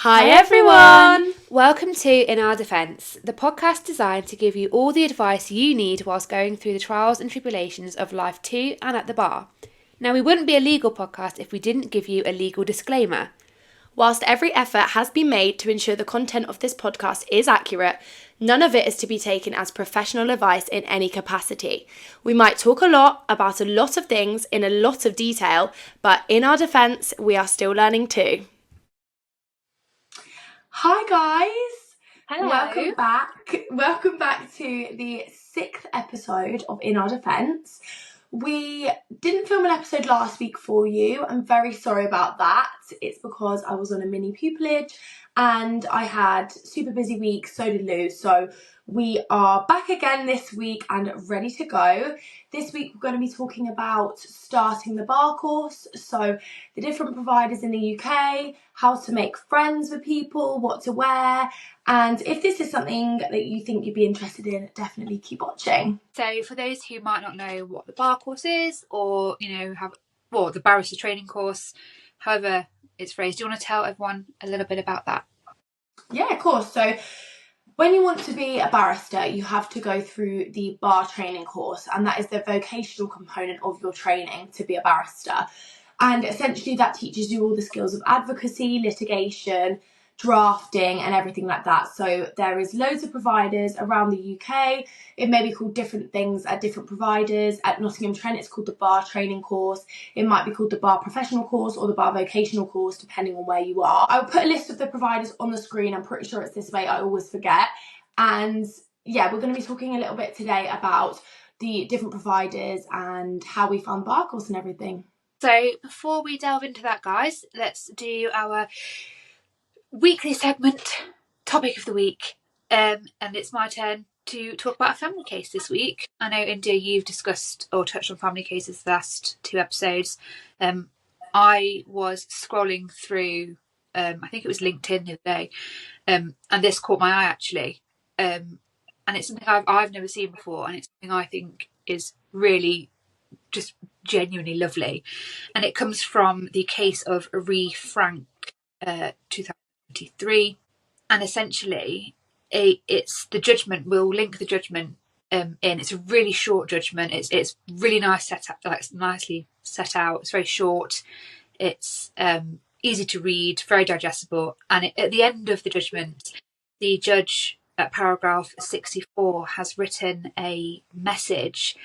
Hi everyone! Welcome to In Our Defence, the podcast designed to give you all the advice you need whilst going through the trials and tribulations of life to and at the bar. Now, we wouldn't be a legal podcast if we didn't give you a legal disclaimer. Whilst every effort has been made to ensure the content of this podcast is accurate, none of it is to be taken as professional advice in any capacity. We might talk a lot about a lot of things in a lot of detail, but in our defence, we are still learning too. Hi guys! Hello. Welcome back to the 6th episode of In Our Defence. We didn't film an episode last week for you. I'm very sorry about that. It's because I was on a mini pupillage and I had super busy week, so did Lou. So we are back again this week and ready to go. This week we're going to be talking about starting the bar course, so the different providers in the UK, how to make friends with people, what to wear, and if this is something that you think you'd be interested in, definitely keep watching. So for those who might not know what the bar course is, or the barrister training course, however it's phrased, do you want to tell everyone a little bit about that? Yeah, of course. So when you want to be a barrister, you have to go through the bar training course, and that is the vocational component of your training to be a barrister. And essentially that teaches you all the skills of advocacy, litigation, drafting and everything like that. So there is loads of providers around the UK. It may be called different things at different providers. At Nottingham Trent, it's called the bar training course. It might be called the bar professional course or the bar vocational course, depending on where you are. I will put a list of the providers on the screen. I'm pretty sure it's this way. I always forget. And yeah, we're going to be talking a little bit today about the different providers and how we found bar course and everything. So before we delve into that, guys, let's do our weekly segment, topic of the week, and it's my turn to talk about a family case this week. I know, India, you've discussed or touched on family cases the last 2 episodes. I was scrolling through, I think it was LinkedIn the other day, and this caught my eye actually, and it's something I've never seen before, and it's something I think is really just genuinely lovely, and it comes from the case of Ree Frank, 2023, and essentially it's the judgment. We'll link the judgment in. It's a really short judgment. It's really nice set up, like nicely set out. It's very short. It's easy to read, very digestible, and at the end of the judgment, the judge at paragraph 64 has written a message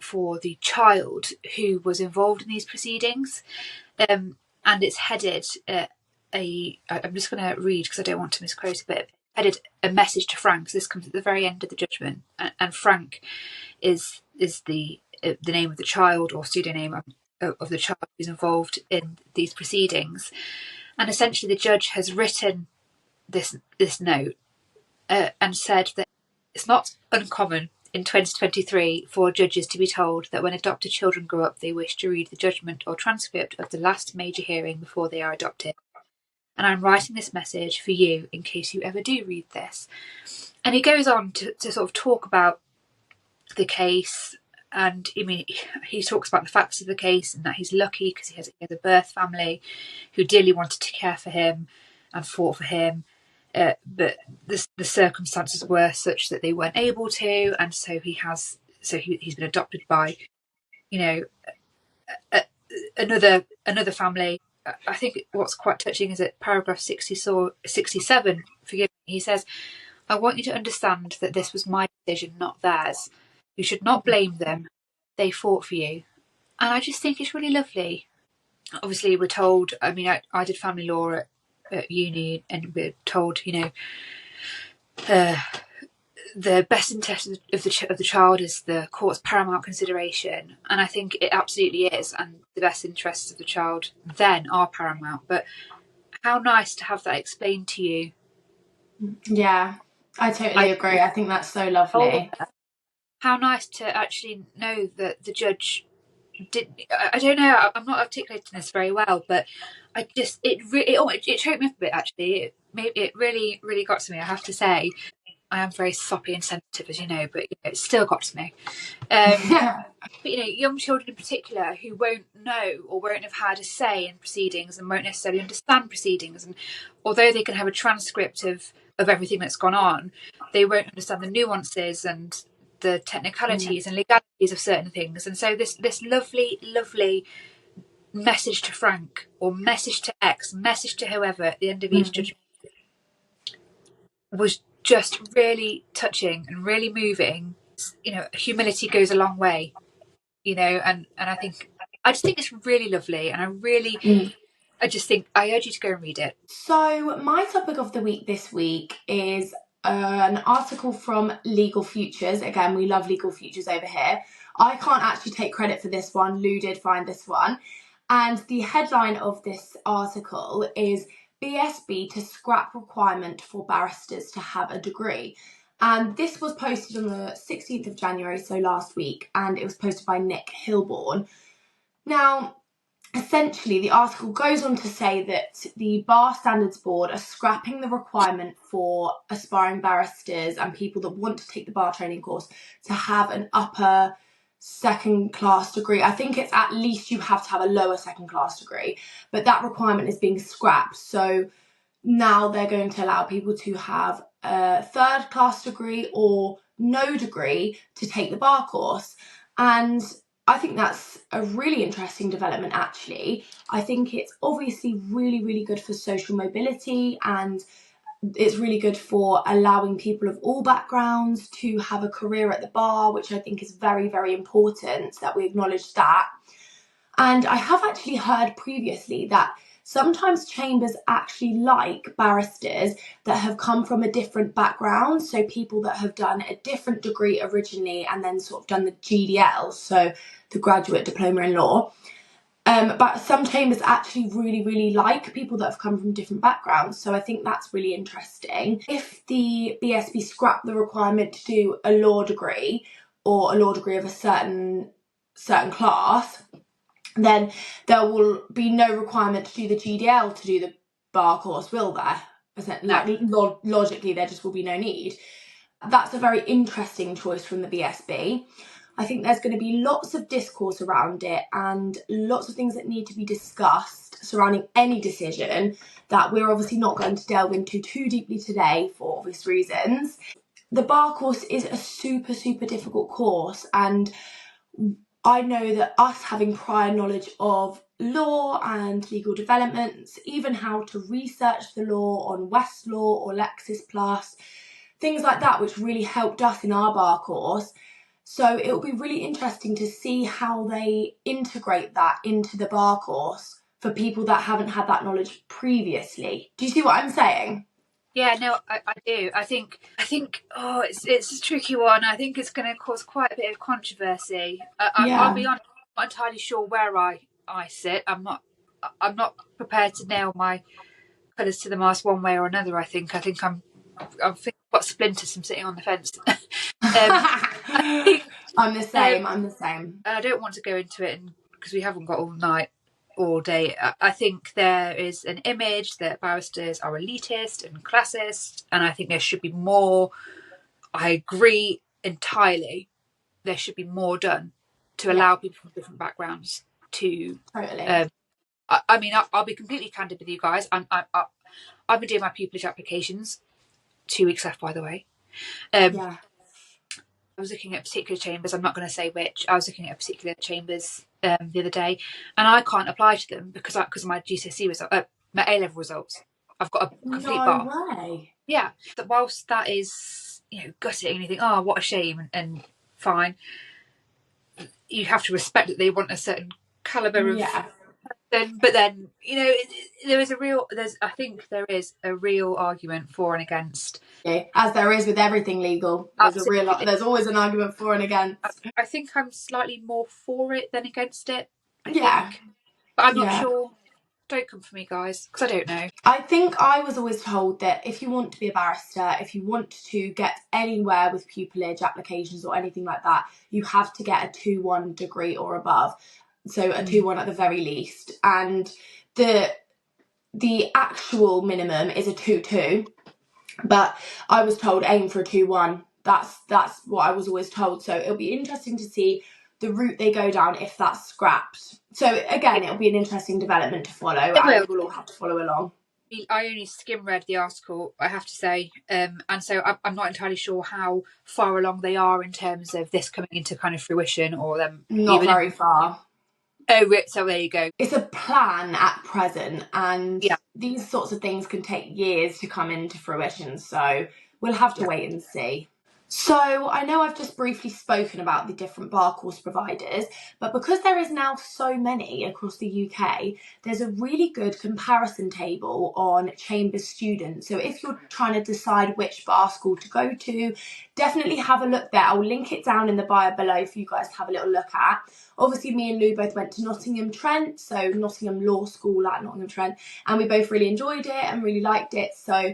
for the child who was involved in these proceedings, and it's headed I'm just going to read because I don't want to misquote it, but headed a message to Frank. So this comes at the very end of the judgment, and Frank is the name of the child, or pseudonym of the child who's involved in these proceedings. And essentially the judge has written this note and said that it's not uncommon in 2023 for judges to be told that when adopted children grow up, they wish to read the judgment or transcript of the last major hearing before they are adopted. And I'm writing this message for you in case you ever do read this. And he goes on to sort of talk about the case, and I mean, he talks about the facts of the case and that he's lucky because he has a birth family who dearly wanted to care for him and fought for him. But the circumstances were such that they weren't able to, and so he's been adopted by, another family. I think what's quite touching is at paragraph 67. Forgive me. He says, "I want you to understand that this was my decision, not theirs. You should not blame them. They fought for you." And I just think it's really lovely. Obviously, we're told. I mean, I did family law at uni, and we're told, the best interest of the child is the court's paramount consideration, and I think it absolutely is, and the best interests of the child then are paramount. But how nice to have that explained to you. Yeah, I totally agree. I think that's so lovely. How nice to actually know that the judge did. I don't know, I'm not articulating this very well, but I just it choked me up a bit actually. It really got to me, I have to say. I am very soppy and sensitive, as you know, but it's still got to me. But young children in particular who won't know or won't have had a say in proceedings and won't necessarily understand proceedings, and although they can have a transcript of everything that's gone on, they won't understand the nuances and the technicalities and legalities of certain things. And so this lovely message to Frank, or message to X, message to whoever at the end of each judgment was just really touching and really moving. Humility goes a long way, and I just think it's really lovely, and I just think I urge you to go and read it. So my topic of the week this week is an article from Legal Futures. Again, we love Legal Futures over here. I can't actually take credit for this one. Lou did find this one. And the headline of this article is BSB to scrap requirement for barristers to have a degree. And this was posted on the 16th of January, so last week, and it was posted by Nick Hilborn. Now, essentially, the article goes on to say that the Bar Standards Board are scrapping the requirement for aspiring barristers and people that want to take the bar training course to have an upper second class degree. I think it's at least you have to have a lower second class degree, but that requirement is being scrapped. So now they're going to allow people to have a third class degree or no degree to take the bar course. And I think that's a really interesting development, actually. I think it's obviously really, really good for social mobility, and it's really good for allowing people of all backgrounds to have a career at the bar, which I think is very, very important that we acknowledge that. And I have actually heard previously that sometimes chambers actually like barristers that have come from a different background, so people that have done a different degree originally and then sort of done the GDL, so the graduate diploma in law. But some chambers actually really, really like people that have come from different backgrounds, so I think that's really interesting. If the BSB scrap the requirement to do a law degree or a law degree of a certain class, then there will be no requirement to do the GDL to do the bar course, will there? Like, logically, there just will be no need. That's a very interesting choice from the BSB. I think there's going to be lots of discourse around it and lots of things that need to be discussed surrounding any decision that we're obviously not going to delve into too deeply today for obvious reasons. The bar course is a super, super difficult course, and I know that us having prior knowledge of law and legal developments, even how to research the law on Westlaw or Lexis Plus, things like that, which really helped us in our bar course. So it will be really interesting to see how they integrate that into the bar course for people that haven't had that knowledge previously. Do you see what I'm saying? Yeah, no, I do. I think it's a tricky one. I think it's going to cause quite a bit of controversy. I'll be honest, I'm not entirely sure where I sit. I'm not prepared to nail my colours to the mast one way or another. I think I'm thinking about splinters from sitting on the fence. I'm the same. I don't want to go into it because we haven't got all night, all day. I think there is an image that barristers are elitist and classist, and I think there should be more. I agree entirely. There should be more done to allow people from different backgrounds to. Totally. I mean, I'll be completely candid with you guys. I've been doing my pupillage applications. 2 weeks left, by the way. I was looking at particular chambers. I'm not going to say which. I was looking at particular chambers the other day, and I can't apply to them because of my GCSE result, my A-level results. I've got a complete bar. No way. Yeah. That whilst that is, gutting, and you think, oh, what a shame, and fine, you have to respect that they want a certain caliber of. Yeah. But then, I think there is a real argument for and against. As there is with everything legal. There's always an argument for and against. I think I'm slightly more for it than against it. I think. But I'm not sure. Don't come for me, guys, because I don't know. I think I was always told that if you want to be a barrister, if you want to get anywhere with pupillage applications or anything like that, you have to get a 2-1 degree or above. So a 2-1 at the very least. And the actual minimum is a 2-2. But I was told aim for a 2-1. That's what I was always told. So it'll be interesting to see the route they go down if that's scrapped. So again, it'll be an interesting development to follow, It and will. we'll all have to follow along. I only skim read the article, I have to say, and so I'm not entirely sure how far along they are in terms of this coming into kind of fruition, or them Not even. very far. Oh, so there you go. It's a plan at present, and Yeah. these sorts of things can take years to come into fruition. So we'll have to wait and see. So I know I've just briefly spoken about the different bar course providers, but because there is now so many across the UK, there's a really good comparison table on Chambers students. So if you're trying to decide which bar school to go to, definitely have a look there. I'll link it down in the bio below for you guys to have a little look at. Obviously, me and Lou both went to Nottingham Trent, so Nottingham Law School at Nottingham Trent, and we both really enjoyed it and really liked it. So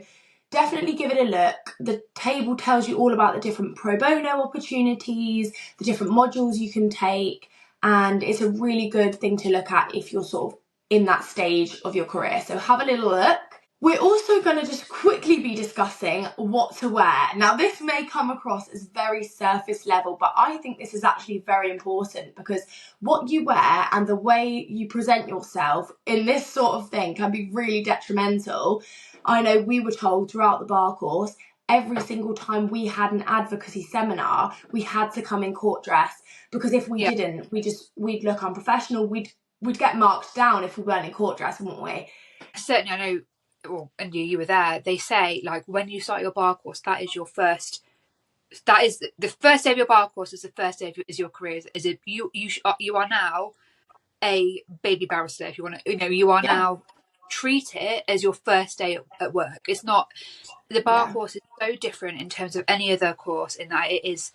definitely give it a look. The table tells you all about the different pro bono opportunities, the different modules you can take, and it's a really good thing to look at if you're sort of in that stage of your career. So have a little look. We're also going to just quickly be discussing what to wear. Now, this may come across as very surface level, but I think this is actually very important, because what you wear and the way you present yourself in this sort of thing can be really detrimental. I know we were told throughout the bar course, every single time we had an advocacy seminar, we had to come in court dress, because if we didn't, we'd look unprofessional. We'd get marked down if we weren't in court dress, wouldn't we? Certainly, I know. Well, and you were there. They say, like, when you start your bar course, that is your first. That is the first day of your bar course. Is the first day of your career. Is it you are now a baby barrister, if you want to. You are now. Treat it as your first day at work. It's not. The bar course is so different in terms of any other course, in that it is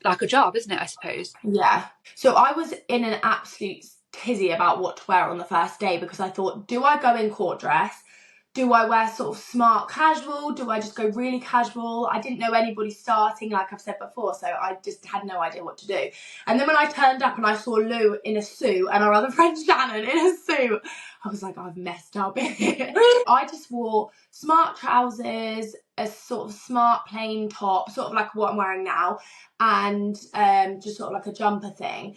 like a job, isn't it? I suppose. Yeah. So I was in an absolute tizzy about what to wear on the first day, because I thought, do I go in court dress? Do I wear sort of smart casual? Do I just go really casual? I didn't know anybody starting, like I've said before, so I just had no idea what to do. And then when I turned up and I saw Lou in a suit and our other friend Shannon in a suit, I was like, I've messed up here. I just wore smart trousers, a sort of smart plain top, sort of like what I'm wearing now, and just sort of like a jumper thing.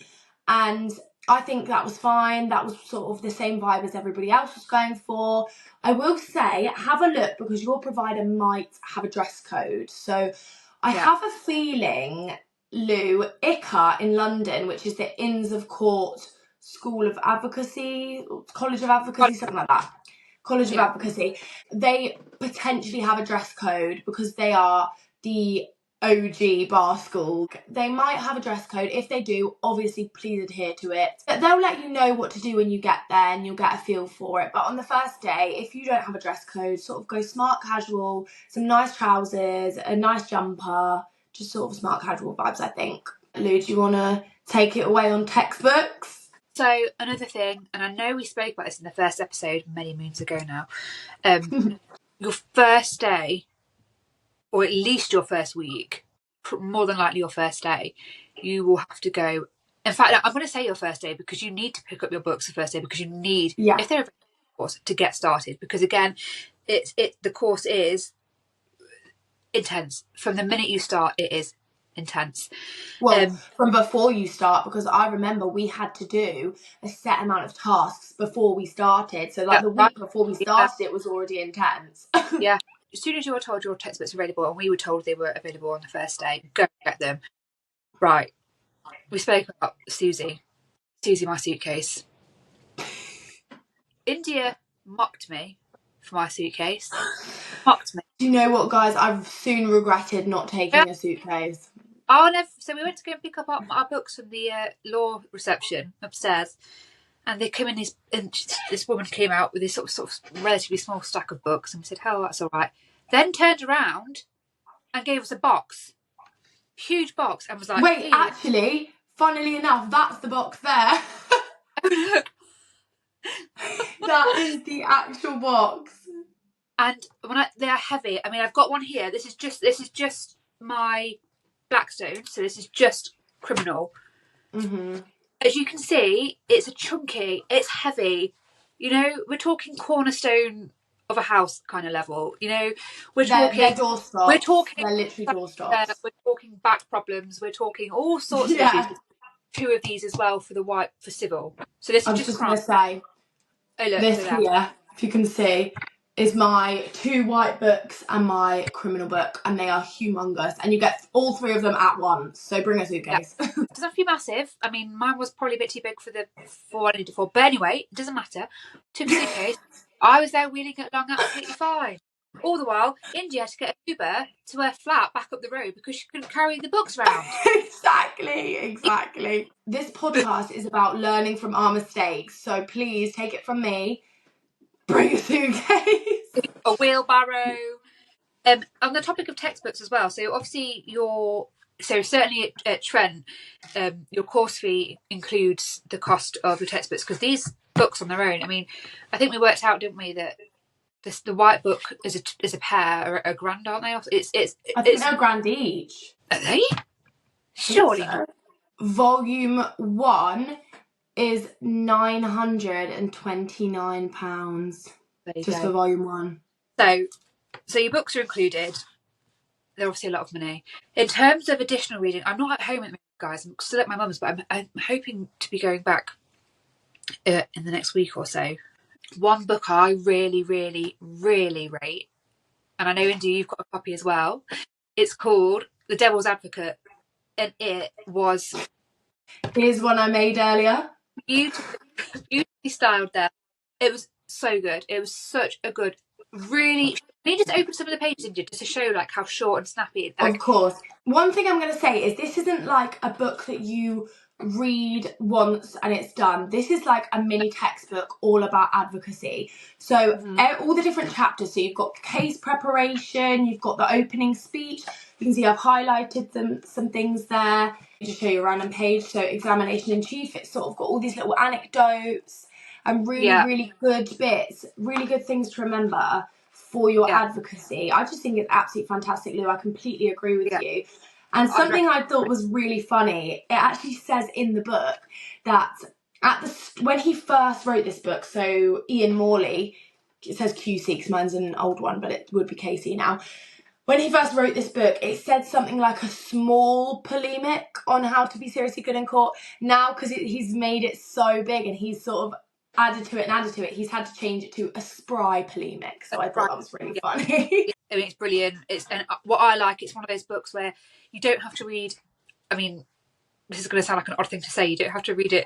And I think that was fine. That was sort of the same vibe as everybody else was going for. I will say, have a look, because your provider might have a dress code. So I have a feeling, Lou, ICA in London, which is the Inns of Court School of Advocacy, College of Advocacy, something like that. College of Advocacy. They potentially have a dress code, because they are the OG bar school. They might have a dress code. If they do, obviously please adhere to it. But they'll let you know what to do when you get there, and you'll get a feel for it. But on the first day, if you don't have a dress code, sort of go smart casual, some nice trousers, a nice jumper, just sort of smart casual vibes, I think. Lou, do you want to take it away on textbooks? So another thing, and I know we spoke about this in the first episode many moons ago now, your first day, or at least your first week, more than likely your first day, you will have to go. In fact, I'm going to say your first day, because you need to pick up your books the first day, because you need, if they're a course, to get started. Because again, the course is intense. From the minute you start, it is intense. Well, from before you start, because I remember we had to do a set amount of tasks before we started. So like the week before we started, it was already intense. Yeah. As soon as you were told your textbooks were available, and we were told they were available on the first day, go get them. Right. We spoke about Susie, my suitcase. India mocked me for my suitcase. Mocked me. Do you know what, guys? I've soon regretted not taking a suitcase. Oh, no. So we went to go and pick up our books from the law reception upstairs, and they came in. This woman came out with this sort of relatively small stack of books, and we said, "Oh, that's all right." Then turned around and gave us a box, huge box, and was like, "Wait, actually, funnily enough, that's the box there." Look. That is the actual box. And they are heavy. I mean, I've got one here. This is just my Blackstone, so this is just criminal. Mm-hmm. As you can see, it's a chunky, it's heavy. We're talking cornerstone of a house kind of level. You know, we're They're doorstops. we're talking, They're literally doorstops. we're talking back problems. We're talking all sorts of Yeah. issues. 2 of these as well for civil. So this I is was just crime. going to say, Oh look, this here, if you can see, is my 2 white books and my criminal book, and they are humongous, and you get all 3 of them at once, so bring a suitcase. It doesn't have to be massive. I mean, mine was probably a bit too big for what I needed for, but anyway, it doesn't matter. Took a suitcase. I was there wheeling it along absolutely fine. All the while, India had to get an Uber to her flat back up the road because she couldn't carry the books around. Exactly. This podcast is about learning from our mistakes, so please take it from me. Bring a suitcase. A wheelbarrow. On the topic of textbooks as well, so obviously certainly at Trent, your course fee includes the cost of your textbooks, because these books on their own, I mean, I think we worked out, didn't we, that the white book is a pair, a grand, aren't they? I think they're a grand each. Are they? Surely so. not. Volume 1 is £929 just for volume 1. So your books are included. They're obviously a lot of money. In terms of additional reading, I'm not at home at the moment, guys. I'm still at my mum's, but I'm hoping to be going back in the next week or so. One book I really, really, really rate, and I know, Indy, you've got a copy as well. It's called The Devil's Advocate, and it was... Here's one I made earlier. Beautifully styled there. It was so good. It was such a good, really... Can you just open some of the pages, India, just to show like how short and snappy it is? Of course. One thing I'm going to say is this isn't like a book that you read once and it's done. This is like a mini textbook all about advocacy. So all the different chapters, so you've got case preparation, you've got the opening speech. You can see I've highlighted some things there. Just show you a random page. So examination in chief, it's sort of got all these little anecdotes and really good bits, really good things to remember for your advocacy. I just think it's absolutely fantastic, Lou. I completely agree with you. And something I thought was really funny, it actually says in the book that when he first wrote this book, so Ian Morley, it says QC because mine's an old one, but it would be Casey now. When he first wrote this book, it said something like a small polemic on how to be seriously good in court. Now, because he's made it so big and he's sort of added to it, he's had to change it to a spry polemic. So I thought that was really funny. I mean, it's brilliant. And what I like, it's one of those books where you don't have to read, I mean, this is going to sound like an odd thing to say, you don't have to read it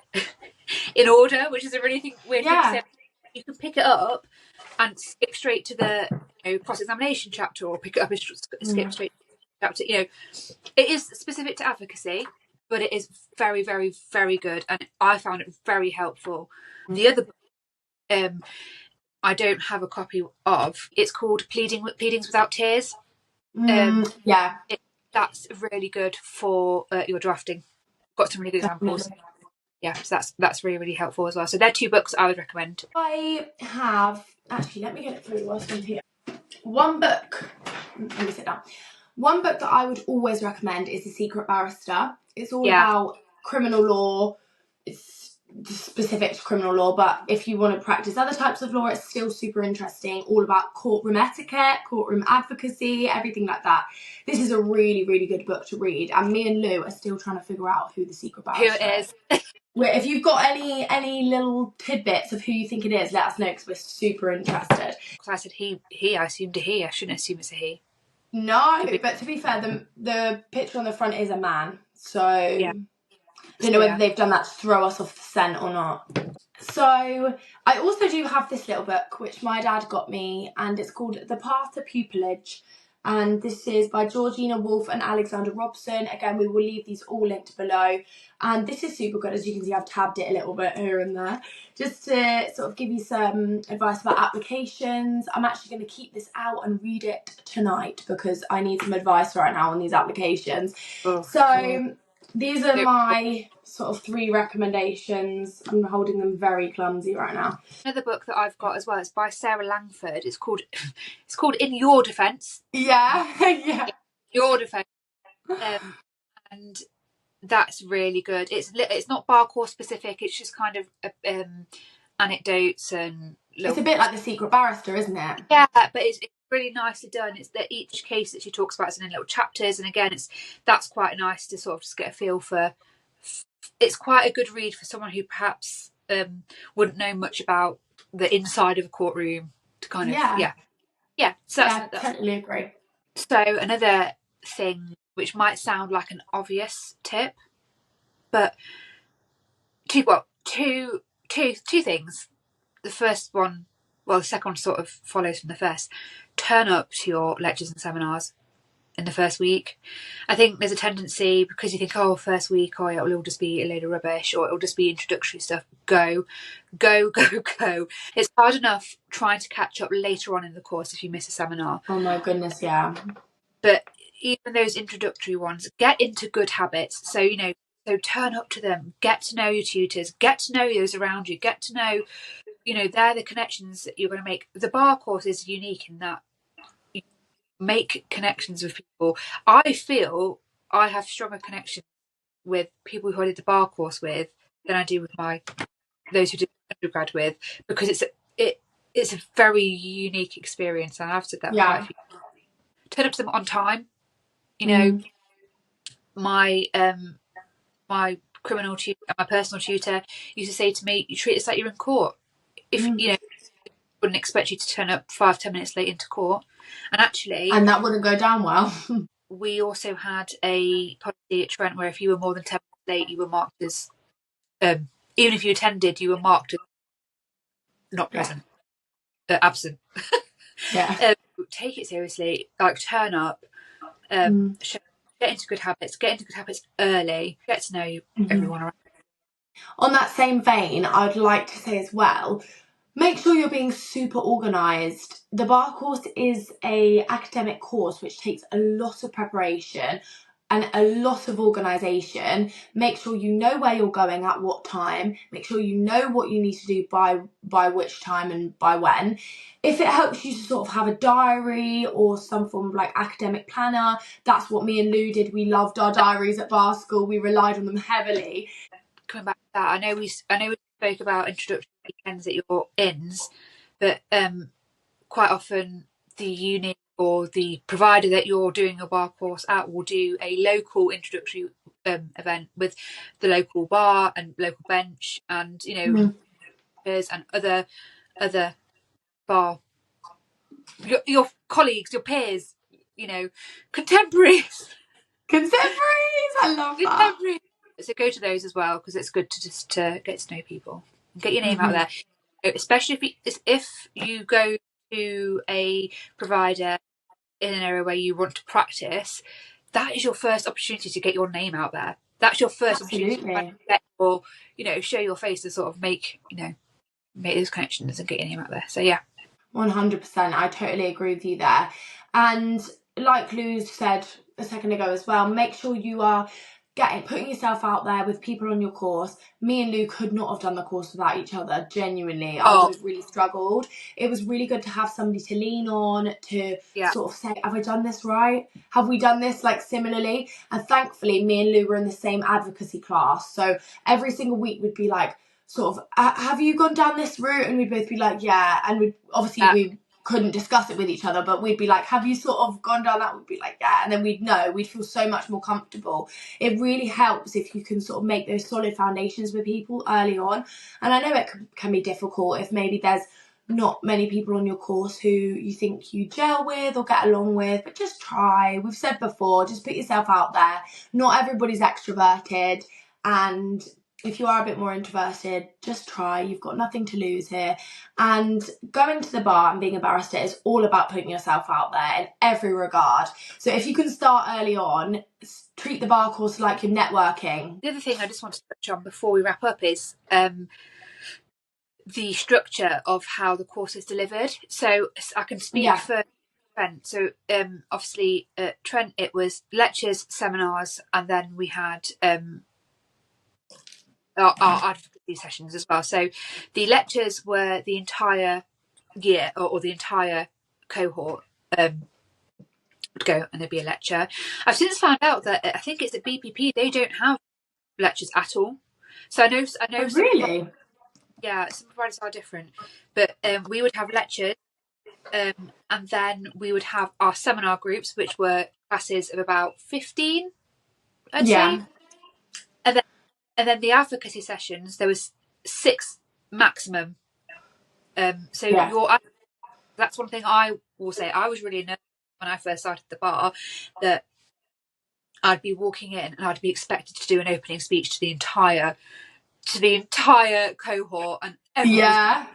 in order, which is a really weird thing to say. You can pick it up and skip straight to the cross-examination chapter, or pick it up and skip straight to the chapter. It is specific to advocacy, but it is very, very, very good, and I found it very helpful. The other book, I don't have a copy of. It's called Pleadings Without Tears. That's really good for your drafting. Got some really good examples. Yeah, so that's really, really helpful as well. So they're 2 books I would recommend. I have actually, let me get it through whilst I'm here. One book. Let me sit down. One book that I would always recommend is The Secret Barrister. It's all about criminal law. It's specific to criminal law, but if you want to practice other types of law, it's still super interesting. All about courtroom etiquette, courtroom advocacy, everything like that. This is a really, really good book to read, and me and Lou are still trying to figure out who the secret barrister is. If you've got any little tidbits of who you think it is, let us know, because we're super interested. I said he, I assumed a he. I shouldn't assume it's a he. No, but to be fair, the picture on the front is a man, so I don't know whether they've done that to throw us off the scent or not. So I also do have this little book which my dad got me, and it's called The Path to Pupillage, and this is by Georgina Wolfe and Alexander Robson. Again, we will leave these all linked below, and this is super good. As you can see, I've tabbed it a little bit here and there just to sort of give you some advice about applications. I'm actually going to keep this out and read it tonight because I need some advice right now on these applications. These are my sort of 3 recommendations. I'm holding them very clumsy right now. Another book that I've got as well is by Sarah Langford. It's called In Your Defence. Yeah. Your Defence. And that's really good. It's not bar course specific. It's just kind of anecdotes and It's a bit like The Secret Barrister, isn't it? Yeah, but it's really nicely done. It's that each case that she talks about is in little chapters, and again, that's quite nice to sort of just get a feel for. It's quite a good read for someone who perhaps wouldn't know much about the inside of a courtroom to kind of yeah. So that's totally agree. so another thing which might sound like an obvious tip, but two things. The first one, well, the second one sort of follows from the first. Turn up to your lectures and seminars in the first week. I think there's a tendency, because you think, oh, first week, oh, it'll all just be a load of rubbish, or it'll just be introductory stuff. Go. It's hard enough trying to catch up later on in the course if you miss a seminar. Oh my goodness, yeah. But even those introductory ones, get into good habits. So, so turn up to them, get to know your tutors, get to know those around you, get to know, they're the connections that you're going to make. The bar course is unique in that you make connections with people. I feel I have stronger connections with people who I did the bar course with than I do with those who did undergrad with, because it's a very unique experience, and I've said that quite a few times. Turn up to them on time. My my criminal tutor, my personal tutor, used to say to me, "You treat us like you're in court." If wouldn't expect you to turn up 5-10 minutes late into court, and that wouldn't go down well. We also had a policy at Trent where if you were more than 10 minutes late, you were marked as even if you attended, you were marked as not present, absent. Take it seriously, like turn up, get into good habits early, get to know everyone around. On that same vein, I'd like to say as well, make sure you're being super organised. The bar course is an academic course which takes a lot of preparation and a lot of organisation. Make sure you know where you're going at what time. Make sure you know what you need to do by which time and by when. If it helps you to sort of have a diary or some form of like academic planner, that's what me and Lou did. We loved our diaries at bar school. We relied on them heavily. Coming back to that, I know we spoke about introductory weekends at your inns, but quite often the uni or the provider that you're doing your bar course at will do a local introductory event with the local bar and local bench, and peers and other bar your colleagues, your peers, contemporaries. I love that. So go to those as well, because it's good to just to get to know people and get your name out there, especially if you go to a provider in an area where you want to practice. That is your first opportunity to get your name out there. That's your first opportunity to get or show your face to sort of make those connections and get your name out there. So yeah, 100%. I totally agree with you there. And like Lou said a second ago as well, make sure you are putting yourself out there with people on your course. Me and Lou could not have done the course without each other. Genuinely, I would have really struggled. It was really good to have somebody to lean on, to sort of say, have I done this right? Have we done this like similarly? And thankfully, me and Lou were in the same advocacy class. So every single week we'd be like, sort of, have you gone down this route? And we'd both be like, yeah. And we couldn't discuss it with each other, but we'd be like, have you sort of gone down that? We'd be like, yeah. And then we'd know, we'd feel so much more comfortable. It really helps if you can sort of make those solid foundations with people early on. And I know it can be difficult if maybe there's not many people on your course who you think you gel with or get along with, but just try. We've said before, just put yourself out there. Not everybody's extroverted, and if you are a bit more introverted, just try. You've got nothing to lose here. And going to the bar and being a barrister is all about putting yourself out there in every regard. So if you can start early on, treat the bar course like you're networking. The other thing I just want to touch on before we wrap up is the structure of how the course is delivered. So I can speak for Trent. So obviously at Trent it was lectures, seminars, and then we had our advocacy sessions as well. So the lectures were the entire year or the entire cohort would go and there'd be a lecture. I've since found out that I think it's at BPP they don't have lectures at all. So I know really? Yeah, some providers are different, but we would have lectures, and then we would have our seminar groups, which were classes of about 15, I'd say, Yeah, and then the advocacy sessions, there was 6 maximum. So yeah, that's one thing I will say. I was really nervous when I first started the bar that I'd be walking in and I'd be expected to do an opening speech to the entire cohort, and everyone was. yeah.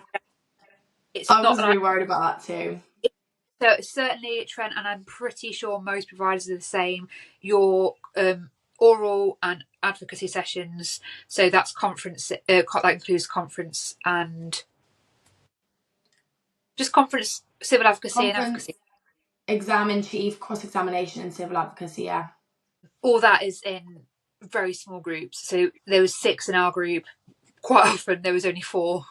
It's I not was that really worried about that too. So certainly, Trent, and I'm pretty sure most providers are the same. Your oral and advocacy sessions, so that's conference, that includes conference and just conference, civil advocacy and advocacy. Conference, exam in chief, cross examination, and civil advocacy. Yeah, All that is in very small groups. So there was 6 in our group. Quite often there was only 4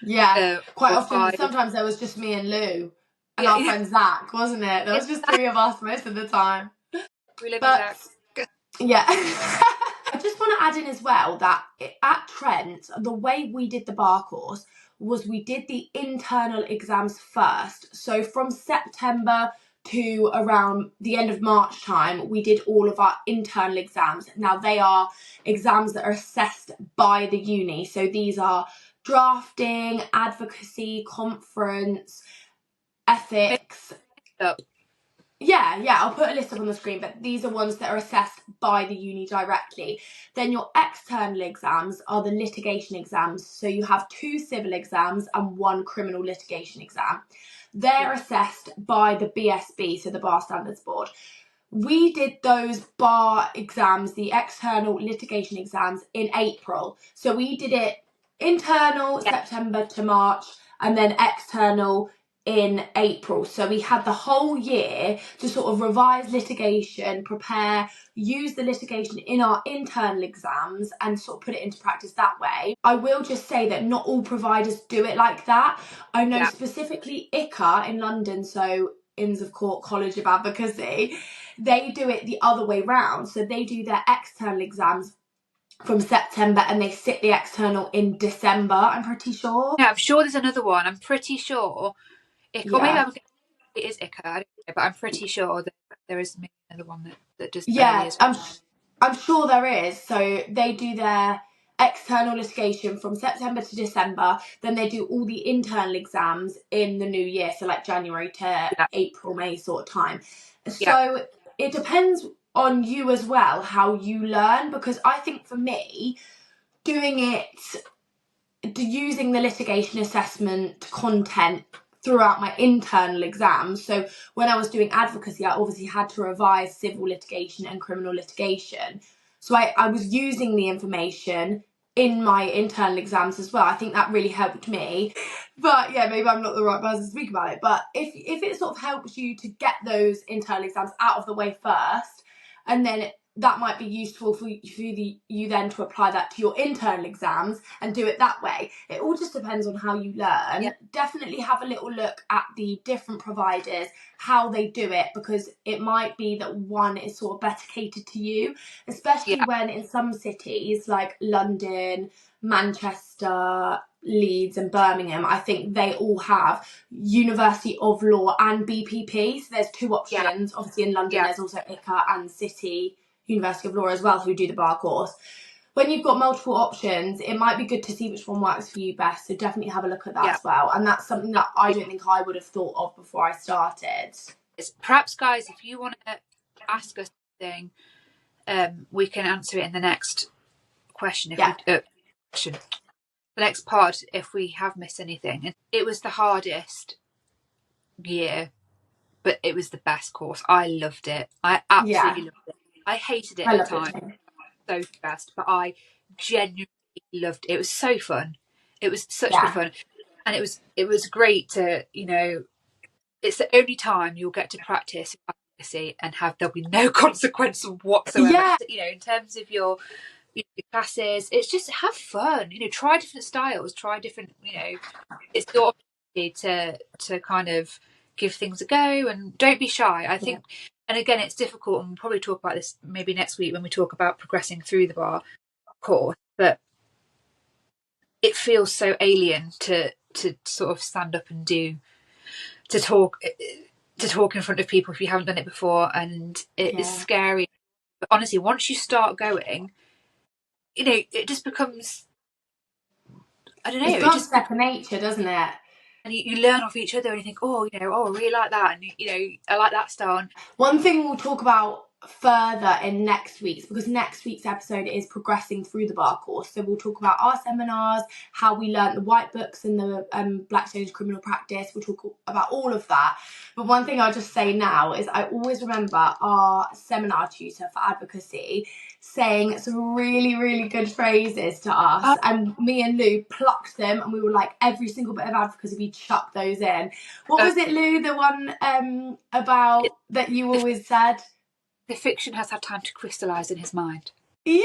yeah. Quite or often, 5. sometimes there was just me and Lou and Yeah, our yeah, friend Zach, wasn't it? There yeah. was just 3 of us most of the time. We live with But Zach. yeah. I just want to add in as well that at Trent, the way we did the bar course was we did the internal exams first. So from September to around the end of March time, we did all of our internal exams. Now, they are exams that are assessed by the uni. So these are drafting, advocacy, conference, ethics. Up. Yeah, I'll put a list up on the screen, but these are ones that are assessed by the uni directly. Then your external exams are the litigation exams. So you have 2 civil exams and 1 criminal litigation exam. They're assessed by the BSB, so the Bar Standards Board. We did those bar exams, the external litigation exams, in April. So we did it internal Yeah, September to March, and then external in April. So we had the whole year to sort of revise litigation, prepare, use the litigation in our internal exams, and sort of put it into practice that way. I will just say that not all providers do it like that. I know yeah, specifically ICA in London, so Inns of Court College of Advocacy, they do it the other way round. So they do their external exams from September and they sit the external in December, I'm pretty sure. yeah. I'm sure there's another one. I'm pretty sure. Or maybe Yeah. it is ICA, I don't know, but I'm pretty sure that there is maybe another one that does early Yeah, as well. I'm sure there is. So they do their external litigation from September to December, then they do all the internal exams in the new year, so like January to Yeah, April, May sort of time. yeah, So it depends on you as well how you learn, because I think for me, doing it, using the litigation assessment content throughout my internal exams. So when I was doing advocacy, I obviously had to revise civil litigation and criminal litigation. So I was using the information in my internal exams as well. I think that really helped me. But yeah, maybe I'm not the right person to speak about it. But if it sort of helps you to get those internal exams out of the way first, and then that might be useful for you then to apply that to your internal exams and do it that way. It all just depends on how you yeah, learn. Definitely have a little look at the different providers, how they do it, because it might be that one is sort of better catered to you, especially yeah, when in some cities like London, Manchester, Leeds and Birmingham, I think they all have University of Law and BPP. So there's 2 yeah, options. Obviously in London yeah, there's also ICA and City University of Law as well, who do the bar course. When you've got multiple options, it might be good to see which one works for you best. So definitely have a look at that yeah. as well. And that's something that I don't think I would have thought of before I started. Perhaps, guys, if you want to ask us something, we can answer it in the next question. If Yeah. we question, the next pod, if we have missed anything. And it was the hardest year, but it was the best course. I loved it. I Yeah. absolutely loved it. I hated it I at the loved it time, too. so stressed, but I genuinely loved it. It was so fun. It was such good Yeah. fun, and it was great to it's the only time you'll get to practice advocacy and there'll be no consequence whatsoever. Yeah. In terms of your classes, it's just have fun. Try different styles, try different. It's your opportunity to kind of give things a go and don't be shy. I Yeah. think, and again, it's difficult, and we'll probably talk about this maybe next week when we talk about progressing through the bar course. But it feels so alien to sort of stand up and to talk in front of people if you haven't done it before, and it is scary. But honestly, once you start going, it just becomes, I don't know, It becomes second nature, doesn't it? and you learn off each other, and you think, oh, I really like that, and I like that style. One thing we'll talk about further in next week's, because next week's episode is progressing through the bar course, so we'll talk about our seminars, how we learnt the white books and the Blackstone's criminal practice. We'll talk about all of that. But one thing I'll just say now is I always remember our seminar tutor for advocacy saying some really, really good phrases to us, and me and Lou plucked them, and we were like, every single bit of advocacy, we chucked those in. What was it, Lou, the one about that you always said? The fiction has had time to crystallise in his mind. Yeah!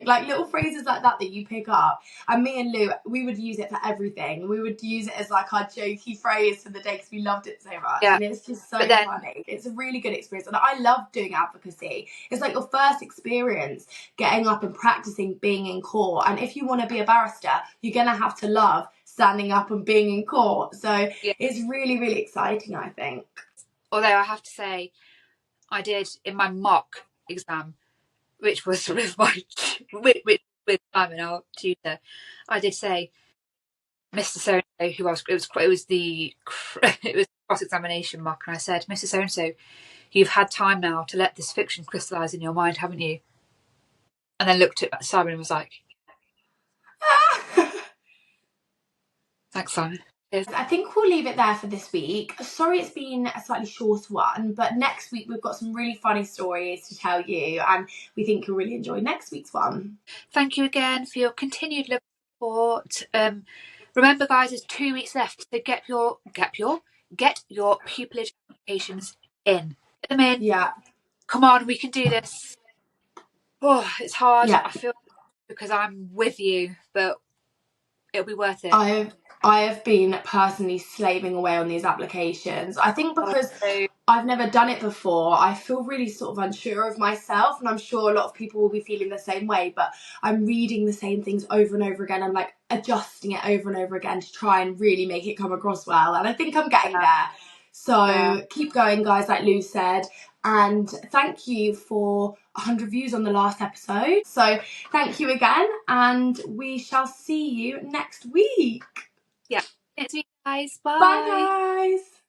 Like little phrases like that you pick up. And me and Lou, we would use it for everything. We would use it as like our jokey phrase for the day because we loved it so much. Yeah. And it's just so funny. It's a really good experience. And I love doing advocacy. It's like your first experience getting up and practicing being in court. And if you want to be a barrister, you're going to have to love standing up and being in court. So it's really, really exciting, I think. Although I have to say, I did in my mock exam, which was with Simon, our tutor, I did say, Mr. So-and-so, who I was, it was the cross-examination mock, and I said, Mr. So-and-so, you've had time now to let this fiction crystallise in your mind, haven't you? And then looked at Simon and was like, thanks, Simon. I think we'll leave it there for this week. Sorry it's been a slightly short one, but next week we've got some really funny stories to tell you, and we think you'll really enjoy next week's one. Thank you again for your continued love and support. Remember, guys, there's 2 weeks left to get your pupillage applications in. Get them in. Yeah. Come on, we can do this. Oh, it's hard. Yeah. I feel because I'm with you, but it'll be worth it. I have been personally slaving away on these applications. I think because I've never done it before, I feel really sort of unsure of myself, and I'm sure a lot of people will be feeling the same way, but I'm reading the same things over and over again. I'm like adjusting it over and over again to try and really make it come across well, and I think I'm getting there. So keep going, guys, like Lou said. And thank you for 100 views on the last episode. So thank you again, and we shall see you next week. Yeah. Next week, guys. Bye. Bye, guys.